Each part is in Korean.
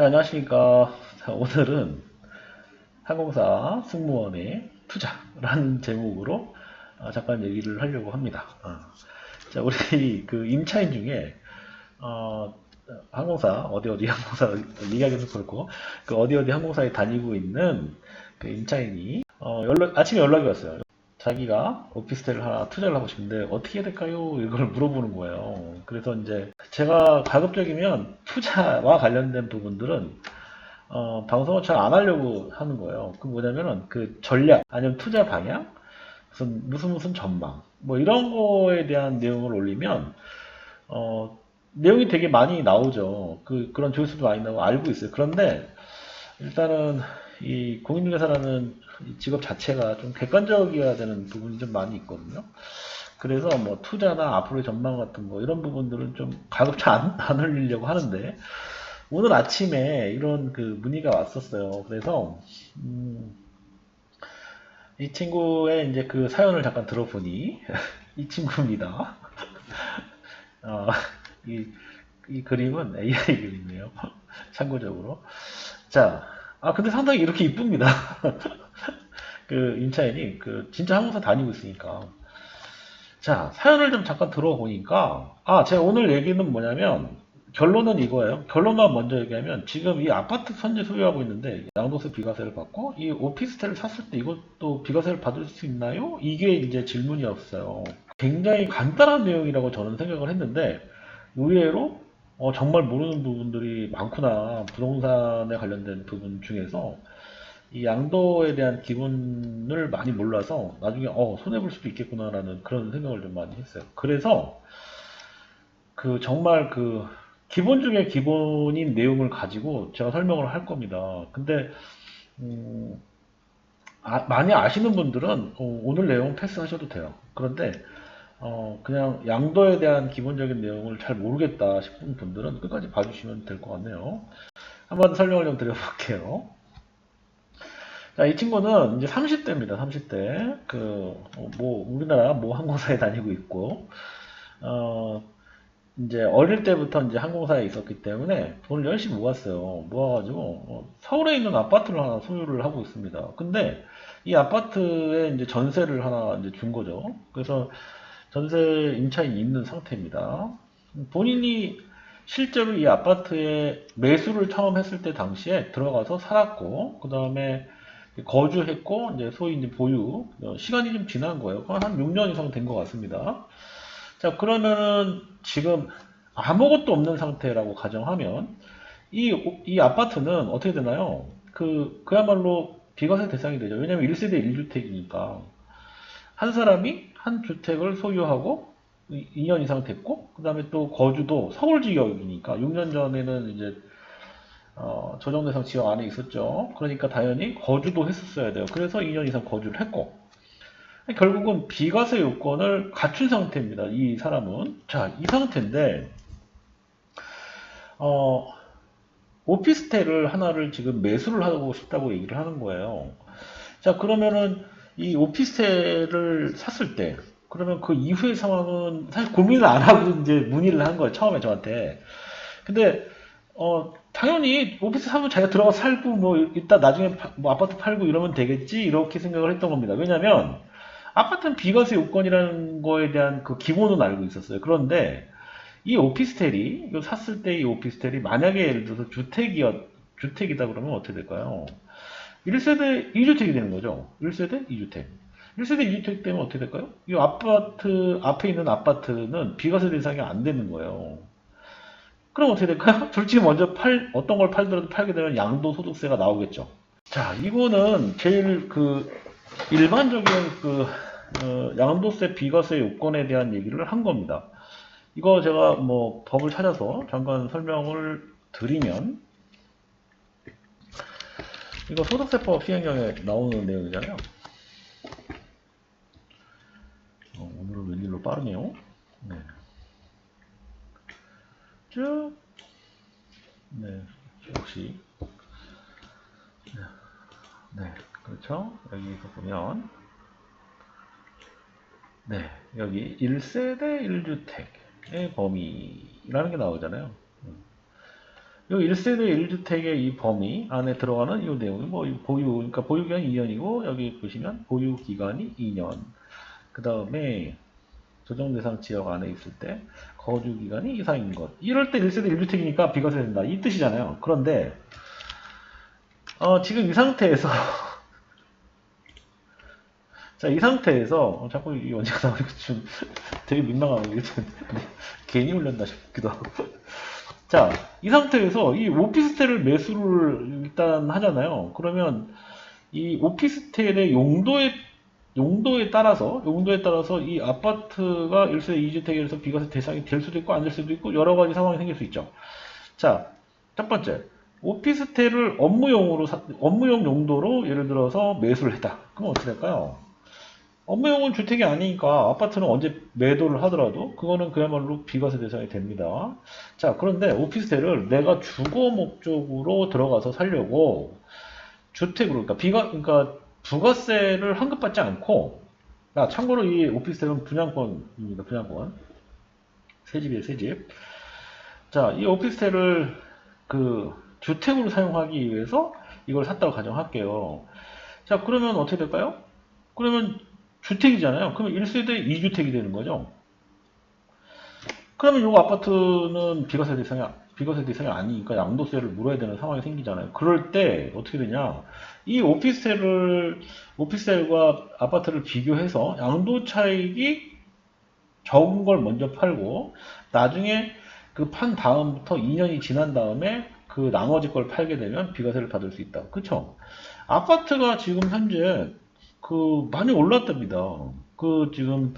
안녕하십니까. 자, 오늘은 항공사 승무원의 투자라는 제목으로 잠깐 얘기를 하려고 합니다. 자, 우리 그 임차인 중에 어, 항공사 어디 항공사 얘기하기도 그렇고 그 어디 항공사에 다니고 있는 그 임차인이 아침에 연락이 왔어요. 자기가 오피스텔을 하나 투자를 하고 싶은데 어떻게 해야 될까요? 이걸 물어보는 거예요. 그래서 이제 제가 가급적이면 투자와 관련된 부분들은 방송을 잘 안 하려고 하는 거예요. 그 뭐냐면은 그 전략 아니면 투자 방향 무슨 전망 뭐 이런 거에 대한 내용을 올리면 내용이 되게 많이 나오죠. 그런 조회수도 많이 나오고 알고 있어요. 그런데 일단은 이 공인중개사라는 직업 자체가 좀 객관적이어야 되는 부분이 좀 많이 있거든요. 그래서 뭐 투자나 앞으로의 전망 같은 거 이런 부분들은 좀 가급적 안 올리려고 하는데 오늘 아침에 이런 그 문의가 왔었어요. 그래서 이 친구의 이제 그 사연을 잠깐 들어보니 이 친구입니다. 어, 이, 이 그림은 AI 그림이에요. 참고적으로. 자, 근데 상당히 이렇게 이쁩니다. 그 임차인이 그 진짜 항공사 다니고 있으니까. 자, 사연을 좀 잠깐 들어보니까 제가 오늘 얘기는 뭐냐면 결론은 이거예요. 결론만 먼저 얘기하면 지금 이 아파트 선지 소유하고 있는데 양도세 비과세를 받고 이 오피스텔을 샀을 때 이것도 비과세를 받을 수 있나요? 이게 이제 질문이었어요. 굉장히 간단한 내용이라고 저는 생각을 했는데 의외로 정말 모르는 부분들이 많구나. 부동산에 관련된 부분 중에서 이 양도에 대한 기본을 많이 몰라서 나중에 손해볼 수도 있겠구나라는 그런 생각을 좀 많이 했어요. 그래서 그 정말 그 기본 중에 기본인 내용을 가지고 제가 설명을 할 겁니다. 근데 많이 아시는 분들은 오늘 내용 패스하셔도 돼요. 그런데 그냥 양도에 대한 기본적인 내용을 잘 모르겠다 싶은 분들은 끝까지 봐주시면 될 것 같네요. 한번 설명을 좀 드려볼게요. 자, 이 친구는 이제 30대입니다. 30대. 우리나라 모 항공사에 다니고 있고, 이제 어릴 때부터 이제 항공사에 있었기 때문에 돈을 열심히 모았어요. 모아가지고, 서울에 있는 아파트를 하나 소유를 하고 있습니다. 근데 이 아파트에 이제 전세를 하나 이제 준 거죠. 그래서 전세 임차인이 있는 상태입니다. 본인이 실제로 이 아파트에 매수를 처음 했을 때 당시에 들어가서 살았고, 그 다음에 거주했고, 이제 소위 이제 보유, 시간이 좀 지난 거예요. 한 6년 이상 된 것 같습니다. 자, 그러면은 지금 아무것도 없는 상태라고 가정하면, 이 아파트는 어떻게 되나요? 그야말로 비과세 대상이 되죠. 왜냐면 1세대 1주택이니까. 한 사람이 한 주택을 소유하고 2년 이상 됐고, 그 다음에 또 거주도 서울 지역이니까 6년 전에는 이제 조정대상 지역 안에 있었죠. 그러니까 당연히 거주도 했었어야 돼요. 그래서 2년 이상 거주를 했고 결국은 비과세 요건을 갖춘 상태입니다. 이 사람은. 자, 이 상태인데 오피스텔을 하나를 지금 매수를 하고 싶다고 얘기를 하는 거예요. 자, 그러면은 이 오피스텔을 샀을 때 그러면 그 이후의 상황은 사실 고민을 안 하고 이제 문의를 한 거예요. 처음에 저한테. 근데 당연히 오피스 사면 자기가 들어가서 살고 뭐 이따 나중에 뭐 아파트 팔고 이러면 되겠지 이렇게 생각을 했던 겁니다. 왜냐면 아파트는 비과세 요건이라는 거에 대한 그 기본은 알고 있었어요. 그런데 이 오피스텔이 이거 샀을 때 이 오피스텔이 만약에 예를 들어서 주택이다 그러면 어떻게 될까요? 1세대 2주택이 되는 거죠. 1세대 2주택. 1세대 2주택 되면 어떻게 될까요? 이 아파트 앞에 있는 아파트는 비과세 대상이 안 되는 거예요. 그럼 어떻게 될까요? 둘 중에 먼저 어떤 걸 팔더라도 팔게 되면 양도소득세가 나오겠죠. 자, 이거는 제일 일반적인 양도세 비과세 요건에 대한 얘기를 한 겁니다. 이거 제가 뭐 법을 찾아서 잠깐 설명을 드리면, 이거 소득세법 시행령에 나오는 내용이잖아요. 오늘은 웬일로 빠르네요. 네. 쭉, 네, 역시. 네, 그렇죠. 여기서 보면, 네, 여기 1세대 1주택의 범위라는 게 나오잖아요. 이 1세대 1주택의 이 범위 안에 들어가는 이 내용이 뭐 그러니까 보유기간이 2년이고 여기 보시면 보유기간이 2년. 그 다음에 조정대상 지역 안에 있을 때 거주기간이 이상인 것. 이럴 때 1세대 1주택이니까 비과세 된다. 이 뜻이잖아요. 그런데 지금 이 상태에서 자, 이 상태에서 자꾸 이 언제가 나오니까 좀 되게 민망하고 이게 좀 괜히 올렸나 싶기도 하고. 자, 이 상태에서 이 오피스텔을 매수를 일단 하잖아요. 그러면 이 오피스텔의 용도에 따라서 이 아파트가 1세대 2주택에서 비과세 대상이 될 수도 있고 안 될 수도 있고 여러 가지 상황이 생길 수 있죠. 자, 첫 번째. 오피스텔을 업무용 용도로 예를 들어서 매수를 했다. 그럼 어떻게 될까요? 업무용은 주택이 아니니까 아파트는 언제 매도를 하더라도 그거는 그야말로 비과세 대상이 됩니다. 자, 그런데 오피스텔을 내가 주거 목적으로 들어가서 살려고 주택으로, 그러니까 부가세를 환급받지 않고, 참고로 이 오피스텔은 분양권입니다. 분양권. 새집이에요, 새집. 자, 이 오피스텔을 주택으로 사용하기 위해서 이걸 샀다고 가정할게요. 자, 그러면 어떻게 될까요? 그러면 주택이잖아요. 그러면 1세대 2주택이 되는 거죠. 그러면 이 아파트는 비과세 대상이 아니니까 양도세를 물어야 되는 상황이 생기잖아요. 그럴 때 어떻게 되냐? 이 오피스텔과 아파트를 비교해서 양도 차익이 적은 걸 먼저 팔고 나중에 그 판 다음부터 2년이 지난 다음에 그 나머지 걸 팔게 되면 비과세를 받을 수 있다. 그쵸? 아파트가 지금 현재 많이 올랐답니다. 지금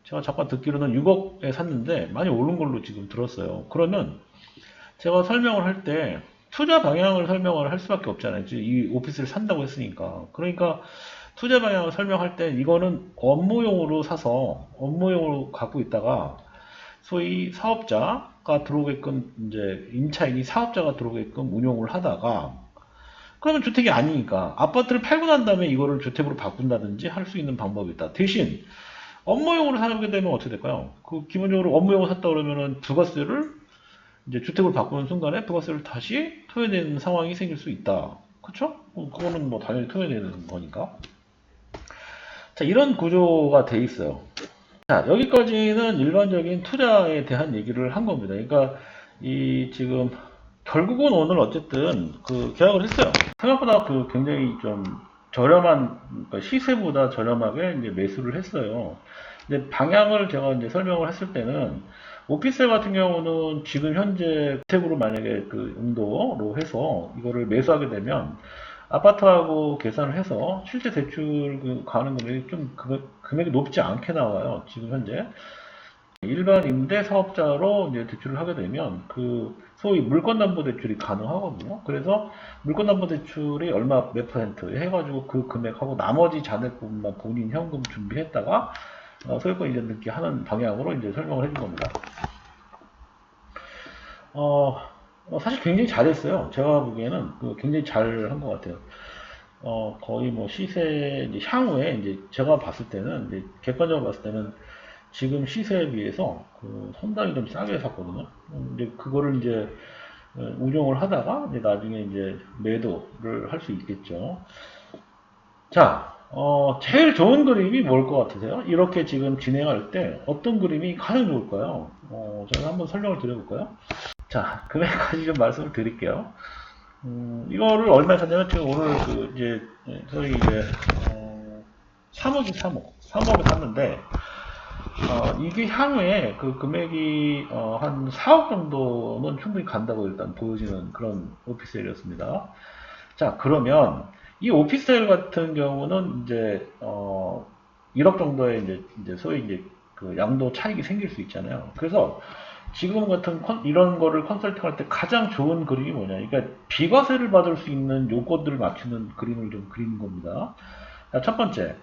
제가 잠깐 듣기로는 6억에 샀는데 많이 오른 걸로 지금 들었어요. 그러면 제가 설명을 할 때 투자 방향을 설명을 할 수밖에 없잖아요. 이 오피스를 산다고 했으니까. 그러니까 투자 방향을 설명할 때 이거는 업무용으로 사서 업무용으로 갖고 있다가 소위 사업자가 들어오게끔 이제 임차인이 사업자가 들어오게끔 운용을 하다가 그러면 주택이 아니니까 아파트를 팔고 난 다음에 이거를 주택으로 바꾼다든지 할 수 있는 방법이 있다. 대신 업무용으로 사게 되면 어떻게 될까요? 기본적으로 업무용으로 샀다 그러면은 부가세를 이제 주택으로 바꾸는 순간에 부가세를 다시 토해내는 상황이 생길 수 있다. 그쵸? 그거는 뭐 당연히 토해내는 거니까. 자, 이런 구조가 돼 있어요. 자, 여기까지는 일반적인 투자에 대한 얘기를 한 겁니다. 그러니까 지금 결국은 오늘 어쨌든 계약을 했어요. 생각보다 굉장히 좀 저렴한, 그러니까 시세보다 저렴하게 이제 매수를 했어요. 근데 방향을 제가 이제 설명을 했을 때는 오피스텔 같은 경우는 지금 현재 주택으로 만약에 용도로 해서 이거를 매수하게 되면 아파트하고 계산을 해서 실제 대출 가는 금액이 좀 금액이 높지 않게 나와요. 지금 현재 일반 임대 사업자로 이제 대출을 하게 되면 소위 물건담보대출이 가능하거든요. 그래서 물건담보대출이 얼마 몇 퍼센트 해가지고 그 금액하고 나머지 잔액분만 본인 현금 준비했다가 소유권 이전 등기 하는 방향으로 이제 설명을 해준 겁니다. 사실 굉장히 잘했어요. 제가 보기에는 굉장히 잘한 것 같아요. 거의 뭐 시세, 이제 향후에 이제 제가 봤을 때는, 이제 객관적으로 봤을 때는 지금 시세에 비해서 상당히 좀 싸게 샀거든요. 이제 그거를 이제 운용을 하다가 이제 나중에 이제 매도를 할 수 있겠죠. 자, 제일 좋은 그림이 뭘 것 같으세요? 이렇게 지금 진행할 때 어떤 그림이 가장 좋을까요? 제가 한번 설명을 드려볼까요? 자, 금액까지 좀 말씀을 드릴게요. 이거를 얼마에 샀냐면, 지금 오늘 소위 이제, 3억에 샀는데, 이게 향후에 금액이, 한 4억 정도는 충분히 간다고 일단 보여지는 그런 오피스텔이었습니다. 자, 그러면, 이 오피스텔 같은 경우는 이제, 1억 정도의 이제 소위 이제 양도 차익이 생길 수 있잖아요. 그래서, 지금 같은 이런 거를 컨설팅할 때 가장 좋은 그림이 뭐냐? 그러니까 비과세를 받을 수 있는 요건들을 맞추는 그림을 좀 그리는 겁니다. 자, 첫 번째,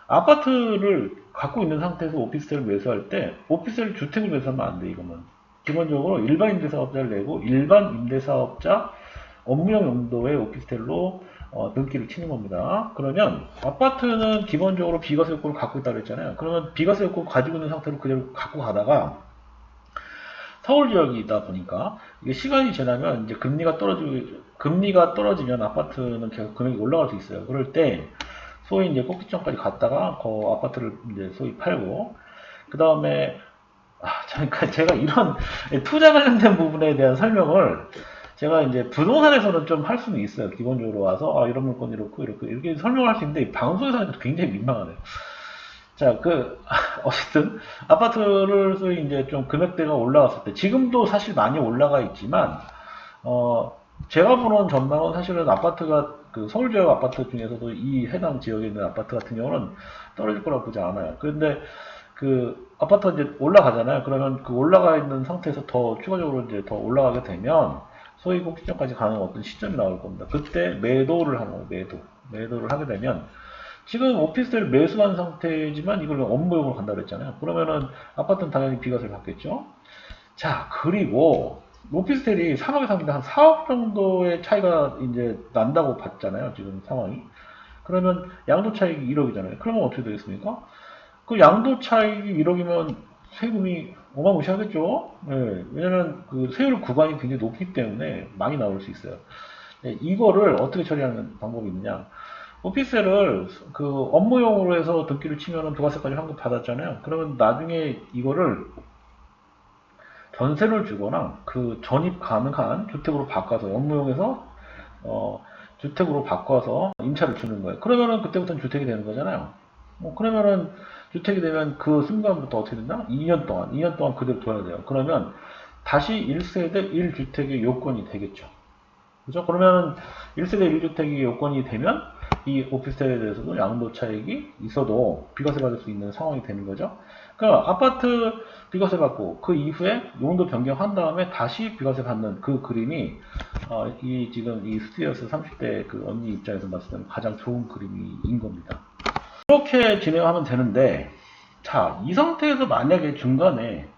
아파트를 갖고 있는 상태에서 오피스텔을 매수할 때 오피스텔 주택을 매수하면 안 돼. 이거는 기본적으로 일반 임대사업자를 내고 일반 임대사업자 업무용 용도의 오피스텔로 등기를 치는 겁니다. 그러면 아파트는 기본적으로 비과세 요건을 갖고 있다고 했잖아요. 그러면 비과세 요건을 가지고 있는 상태로 그대로 갖고 가다가 서울 지역이다 보니까 이게 시간이 지나면 이제 금리가 떨어지면 아파트는 계속 금액이 올라갈 수 있어요. 그럴 때 소위 이제 꼭지점까지 갔다가 그 아파트를 이제 소위 팔고 그 다음에 그러니까 제가 이런 투자 관련된 부분에 대한 설명을 제가 이제 부동산에서는 좀 할 수는 있어요. 기본적으로 와서 이런 물건 이렇게 설명을 할 수 있는데 방송에서 하니까 굉장히 민망하네요. 자, 어쨌든, 아파트를 소위 이제 좀 금액대가 올라갔을 때, 지금도 사실 많이 올라가 있지만, 제가 보는 전망은 사실은 아파트가, 서울 지역 아파트 중에서도 이 해당 지역에 있는 아파트 같은 경우는 떨어질 거라고 보지 않아요. 그런데, 아파트가 이제 올라가잖아요. 그러면 그 올라가 있는 상태에서 더 추가적으로 이제 더 올라가게 되면, 소위 꼭지점까지 가는 어떤 시점이 나올 겁니다. 그때 매도를 하는 거예요, 매도를 하게 되면, 지금 오피스텔 매수한 상태지만 이걸 업무용으로 간다고 했잖아요. 그러면은 아파트는 당연히 비과세를 받겠죠. 자, 그리고 오피스텔이 3억에 삽니다. 한 4억 정도의 차이가 이제 난다고 봤잖아요. 지금 상황이. 그러면 양도 차익이 1억이잖아요. 그러면 어떻게 되겠습니까? 그 양도 차익이 1억이면 세금이 어마무시하겠죠. 네, 왜냐면 그 세율 구간이 굉장히 높기 때문에 많이 나올 수 있어요. 네, 이거를 어떻게 처리하는 방법이 있느냐? 오피스텔을 업무용으로 해서 등기를 치면은 부가세까지 환급 받았잖아요. 그러면 나중에 이거를 전세를 주거나 전입 가능한 주택으로 바꿔서 업무용에서 주택으로 바꿔서 임차를 주는 거예요. 그러면은 그때부터는 주택이 되는 거잖아요. 그러면은 주택이 되면 그 순간부터 어떻게 된다? 2년 동안 그대로 둬야 돼요. 그러면 다시 1세대 1주택의 요건이 되겠죠. 그죠? 그러면 1세대 1주택이 요건이 되면 이 오피스텔에 대해서도 양도 차익이 있어도 비과세 받을 수 있는 상황이 되는 거죠. 그러니까 아파트 비과세 받고 그 이후에 용도 변경한 다음에 다시 비과세 받는 그 그림이 지금 이 스튜디오스 30대 그 언니 입장에서 봤을 때는 가장 좋은 그림인 겁니다. 이렇게 진행하면 되는데, 자, 이 상태에서 만약에 중간에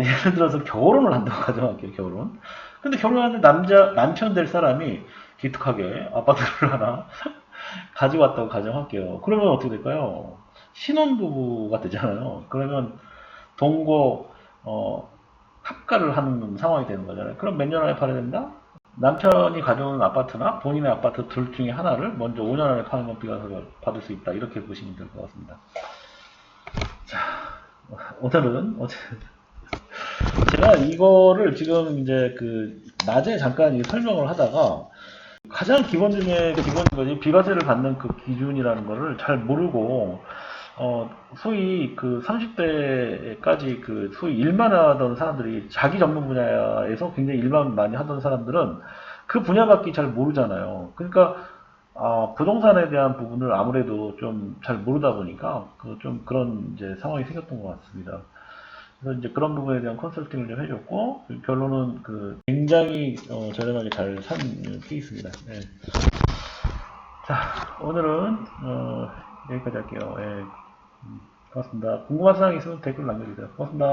예를 들어서 결혼을 한다고 가정할게요, 결혼. 근데 결혼하는데 남편 될 사람이 기특하게 아파트를 하나 가지고 왔다고 가정할게요. 그러면 어떻게 될까요? 신혼부부가 되잖아요. 그러면 동거, 합가를 하는 상황이 되는 거잖아요. 그럼 몇 년 안에 팔아야 된다? 남편이 가져오는 아파트나 본인의 아파트 둘 중에 하나를 먼저 5년 안에 파는 건 비과세를 받을 수 있다. 이렇게 보시면 될 것 같습니다. 자, 오늘은 제가 이거를 지금 이제 낮에 잠깐 설명을 하다가 가장 기본 중에 기본인 거지 비과세를 받는 그 기준이라는 거를 잘 모르고 소위 30대까지 소위 일만 하던 사람들이 자기 전문 분야에서 굉장히 일만 많이 하던 사람들은 그 분야밖에 잘 모르잖아요. 그러니까 부동산에 대한 부분을 아무래도 좀 잘 모르다 보니까 좀 그런 이제 상황이 생겼던 것 같습니다. 그래서 이제 그런 부분에 대한 컨설팅을 좀 해줬고 결론은 굉장히 저렴하게 잘 산 케이스입니다. 네. 자, 오늘은 여기까지 할게요. 예. 고맙습니다. 궁금한 사항이 있으면 댓글 남겨주세요. 고맙습니다.